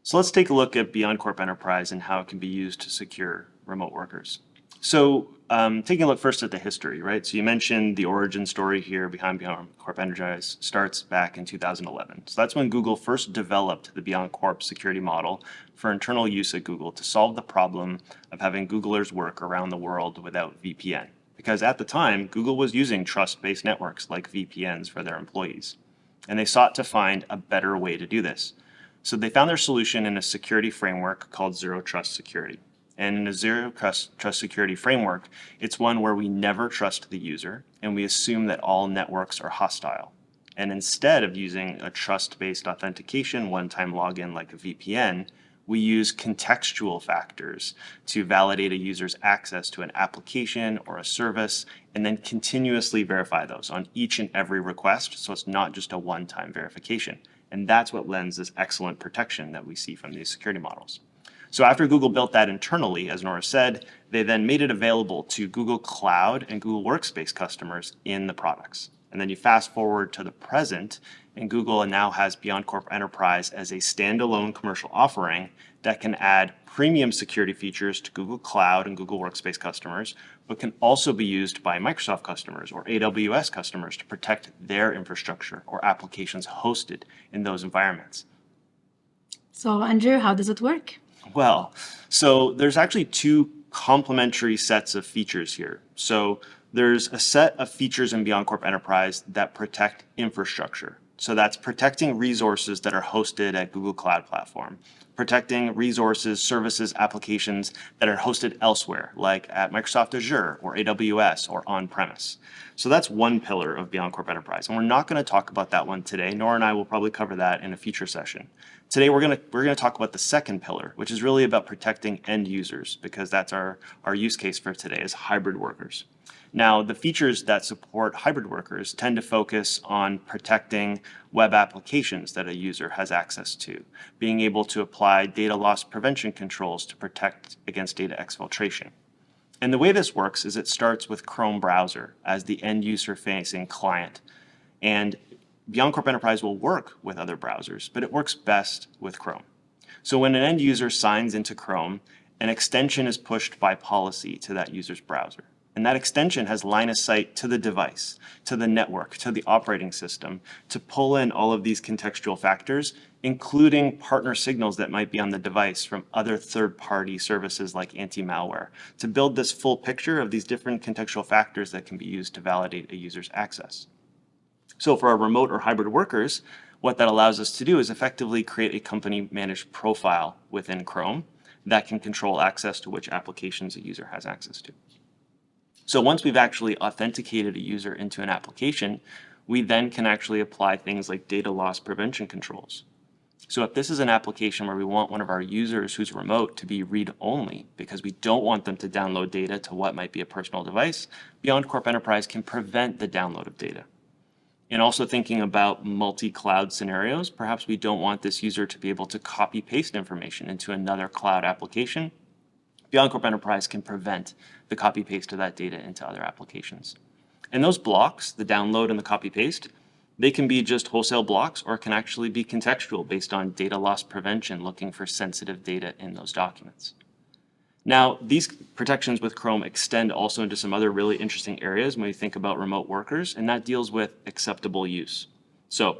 So let's take a look at BeyondCorp Enterprise and how it can be used to secure remote workers. So taking a look first at the history, right? So you mentioned the origin story here behind BeyondCorp Enterprise starts back in 2011. So that's when Google first developed the BeyondCorp security model for internal use at Google to solve the problem of having Googlers work around the world without VPN. Because at the time, Google was using trust-based networks like VPNs for their employees. And they sought to find a better way to do this. So they found their solution in a security framework called Zero Trust Security. And in a Zero Trust Security framework, it's one where we never trust the user and we assume that all networks are hostile. And instead of using a trust-based authentication one-time login like a VPN, we use contextual factors to validate a user's access to an application or a service and then continuously verify those on each and every request, so it's not just a one-time verification. And that's what lends this excellent protection that we see from these security models. So after Google built that internally, as Nora said, they then made it available to Google Cloud and Google Workspace customers in the products. And then you fast forward to the present, and Google now has BeyondCorp Enterprise as a standalone commercial offering that can add premium security features to Google Cloud and Google Workspace customers, but can also be used by Microsoft customers or AWS customers to protect their infrastructure or applications hosted in those environments. So Andrew, how does it work? Well, so there's actually two complementary sets of features here. So there's a set of features in BeyondCorp Enterprise that protect infrastructure. So that's protecting resources that are hosted at Google Cloud Platform, protecting resources, services, applications that are hosted elsewhere, like at Microsoft Azure or AWS or on-premise. So that's one pillar of BeyondCorp Enterprise. And we're not going to talk about that one today. Nora and I will probably cover that in a future session. Today, we're going to talk about the second pillar, which is really about protecting end users, because that's our use case for today is hybrid workers. Now, the features that support hybrid workers tend to focus on protecting web applications that a user has access to, being able to apply data loss prevention controls to protect against data exfiltration. And the way this works is it starts with Chrome browser as the end user facing client. And BeyondCorp Enterprise will work with other browsers, but it works best with Chrome. So when an end user signs into Chrome, an extension is pushed by policy to that user's browser. And that extension has line of sight to the device, to the network, to the operating system, to pull in all of these contextual factors, including partner signals that might be on the device from other third-party services like anti-malware, to build this full picture of these different contextual factors that can be used to validate a user's access. So for our remote or hybrid workers, what that allows us to do is effectively create a company-managed profile within Chrome that can control access to which applications a user has access to. So once we've actually authenticated a user into an application, we then can actually apply things like data loss prevention controls. So if this is an application where we want one of our users who's remote to be read-only because we don't want them to download data to what might be a personal device, BeyondCorp Enterprise can prevent the download of data. And also thinking about multi-cloud scenarios, perhaps we don't want this user to be able to copy-paste information into another cloud application. BeyondCorp Enterprise can prevent the copy-paste of that data into other applications. And those blocks, the download and the copy-paste, they can be just wholesale blocks or can actually be contextual based on data loss prevention, looking for sensitive data in those documents. Now, these protections with Chrome extend also into some other really interesting areas when we think about remote workers, and that deals with acceptable use. So,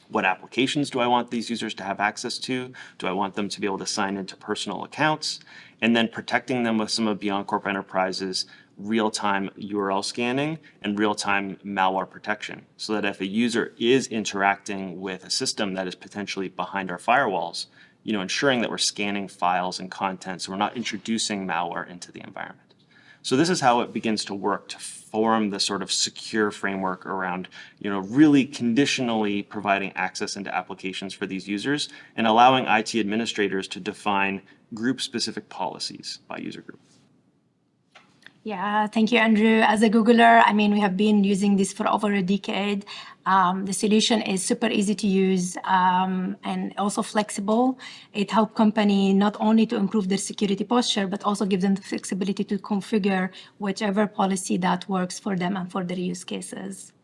what applications do I want these users to have access to? Do I want them to be able to sign into personal accounts? And then protecting them with some of BeyondCorp Enterprise's real-time URL scanning and real-time malware protection, so that if a user is interacting with a system that is potentially behind our firewalls, ensuring that we're scanning files and content so we're not introducing malware into the environment. So this is how it begins to work to form the sort of secure framework around, really conditionally providing access into applications for these users and allowing IT administrators to define group-specific policies by user group. Yeah, thank you, Andrew. As a Googler, we have been using this for over a decade. The solution is super easy to use and also flexible. It helps companies not only to improve their security posture, but also give them the flexibility to configure whichever policy that works for them and for their use cases.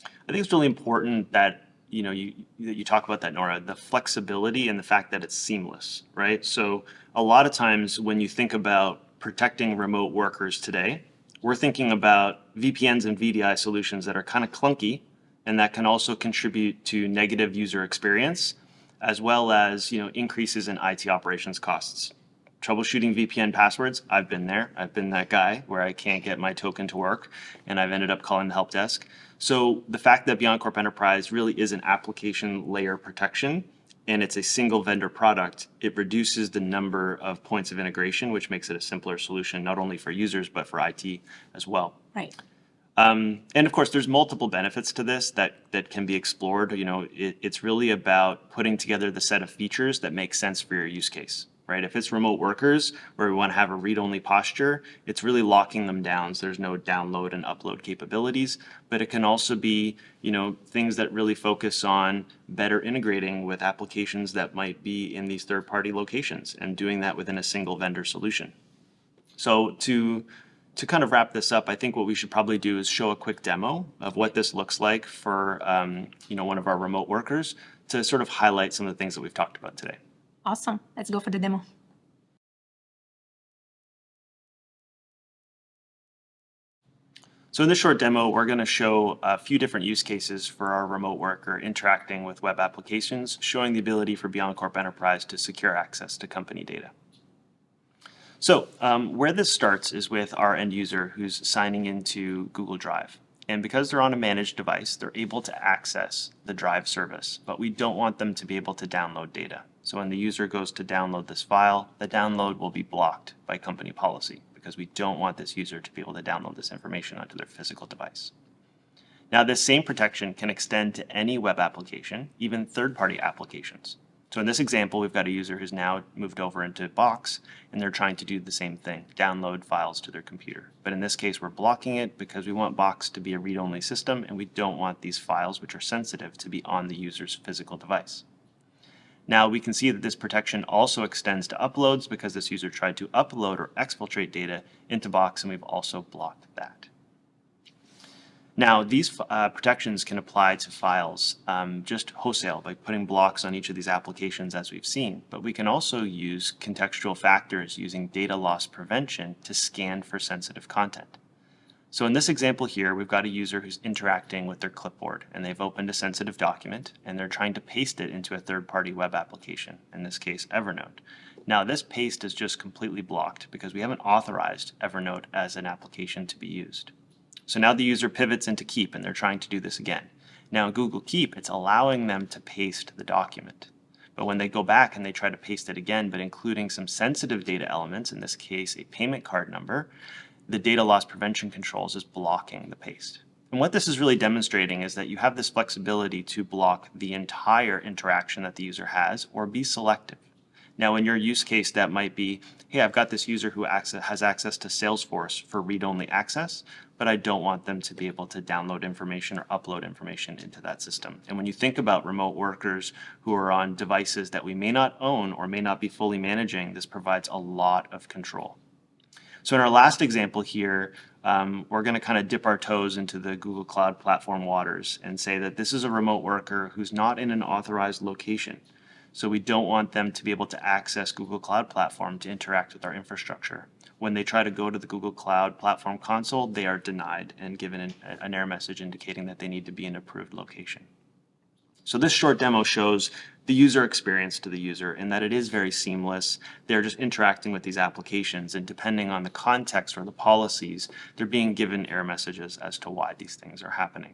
I think it's really important that you talk about that, Nora, the flexibility and the fact that it's seamless, right? So a lot of times when you think about protecting remote workers today, we're thinking about VPNs and VDI solutions that are kind of clunky and that can also contribute to negative user experience, as well as increases in IT operations costs. Troubleshooting VPN passwords, I've been there. I've been that guy where I can't get my token to work, and I've ended up calling the help desk. So the fact that BeyondCorp Enterprise really is an application layer protection, and it's a single vendor product, it reduces the number of points of integration, which makes it a simpler solution, not only for users, but for IT as well. Right. And of course, there's multiple benefits to this that can be explored. It's really about putting together the set of features that make sense for your use case, right? If it's remote workers where we want to have a read-only posture, it's really locking them down. So there's no download and upload capabilities, but it can also be, things that really focus on better integrating with applications that might be in these third-party locations and doing that within a single vendor solution. So to kind of wrap this up, I think what we should probably do is show a quick demo of what this looks like for one of our remote workers to sort of highlight some of the things that we've talked about today. Awesome. Let's go for the demo. So in this short demo, we're going to show a few different use cases for our remote worker interacting with web applications, showing the ability for BeyondCorp Enterprise to secure access to company data. So where this starts is with our end user who's signing into Google Drive. And because they're on a managed device, they're able to access the Drive service, but we don't want them to be able to download data. So when the user goes to download this file, the download will be blocked by company policy because we don't want this user to be able to download this information onto their physical device. Now, this same protection can extend to any web application, even third-party applications. So in this example, we've got a user who's now moved over into Box, and they're trying to do the same thing, download files to their computer. But in this case, we're blocking it because we want Box to be a read-only system, and we don't want these files, which are sensitive, to be on the user's physical device. Now we can see that this protection also extends to uploads because this user tried to upload or exfiltrate data into Box, and we've also blocked that. Now, these protections can apply to files just wholesale by putting blocks on each of these applications as we've seen, but we can also use contextual factors using data loss prevention to scan for sensitive content. So in this example here, we've got a user who's interacting with their clipboard, and they've opened a sensitive document, and they're trying to paste it into a third-party web application, in this case, Evernote. Now, this paste is just completely blocked because we haven't authorized Evernote as an application to be used. So now the user pivots into Keep, and they're trying to do this again. Now in Google Keep, it's allowing them to paste the document. But when they go back and they try to paste it again, but including some sensitive data elements, in this case a payment card number, the data loss prevention controls is blocking the paste. And what this is really demonstrating is that you have this flexibility to block the entire interaction that the user has or be selective. Now in your use case, that might be, hey, I've got this user who has access to Salesforce for read-only access, but I don't want them to be able to download information or upload information into that system. And when you think about remote workers who are on devices that we may not own or may not be fully managing, this provides a lot of control. So in our last example here, we're going to kind of dip our toes into the Google Cloud Platform waters and say that this is a remote worker who's not in an authorized location. So we don't want them to be able to access Google Cloud Platform to interact with our infrastructure. When they try to go to the Google Cloud Platform console, they are denied and given an error message indicating that they need to be in an approved location. So this short demo shows the user experience to the user and that it is very seamless. They're just interacting with these applications, and depending on the context or the policies, they're being given error messages as to why these things are happening.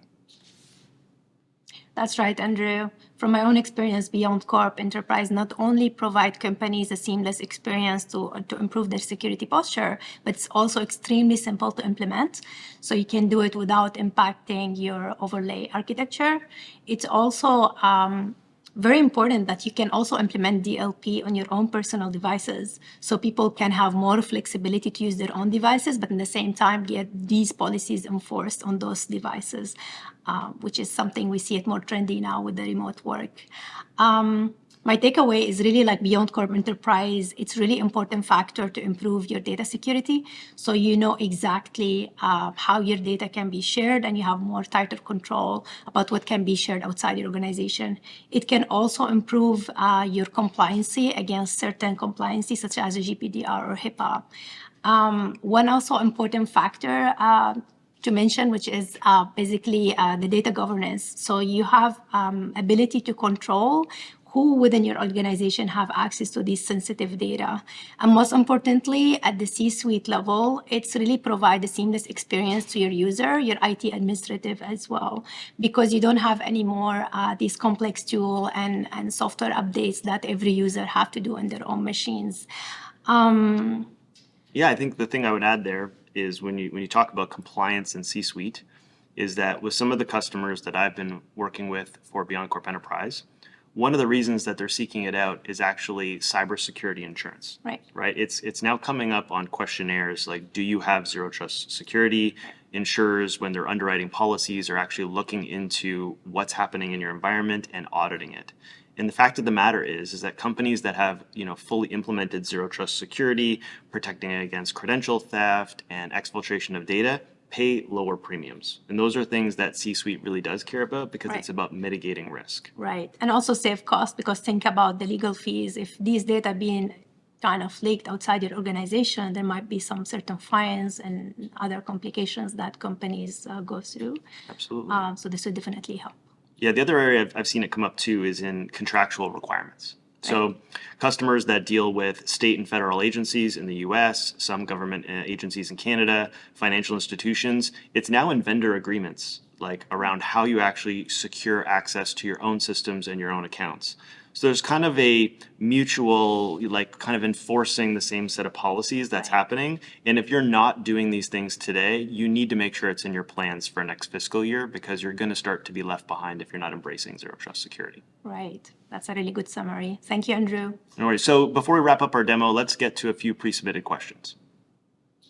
That's right, Andrew. From my own experience, BeyondCorp Enterprise not only provide companies a seamless experience to improve their security posture, but it's also extremely simple to implement. So you can do it without impacting your overlay architecture. It's also very important that you can also implement DLP on your own personal devices, so people can have more flexibility to use their own devices, but at the same time get these policies enforced on those devices, which is something we see it more trendy now with the remote work. My takeaway is really like BeyondCorp Enterprise. It's really important factor to improve your data security. So you know exactly how your data can be shared, and you have more tighter control about what can be shared outside your organization. It can also improve your compliancy against certain compliances such as GDPR or HIPAA. One also important factor to mention, which is basically the data governance. So you have ability to control who within your organization have access to these sensitive data. And most importantly, at the C-suite level, it's really provide a seamless experience to your user, your IT administrative as well, because you don't have any more these complex tool and software updates that every user have to do on their own machines. Yeah, I think the thing I would add there is when you talk about compliance and C-suite, is that with some of the customers that I've been working with for BeyondCorp Enterprise, one of the reasons that they're seeking it out is actually cybersecurity insurance. Right. Right. It's now coming up on questionnaires like, do you have zero trust security? Insurers, when they're underwriting policies, are actually looking into what's happening in your environment and auditing it. And the fact of the matter is that companies that have, fully implemented zero trust security, protecting against credential theft and exfiltration of data, pay lower premiums. And those are things that C-suite really does care about because Right. it's about mitigating risk. Right. And also save cost, because think about the legal fees. If these data being kind of leaked outside your organization, there might be some certain fines and other complications that companies go through. Absolutely. So this would definitely help. Yeah, the other area I've seen it come up too is in contractual requirements. So customers that deal with state and federal agencies in the US, some government agencies in Canada, financial institutions, it's now in vendor agreements, like around how you actually secure access to your own systems and your own accounts. So there's kind of a mutual, like kind of enforcing the same set of policies that's happening. And if you're not doing these things today, you need to make sure it's in your plans for next fiscal year, because you're going to start to be left behind if you're not embracing zero trust security. Right. That's a really good summary. Thank you, Andrew. No worries. So before we wrap up our demo, let's get to a few pre-submitted questions.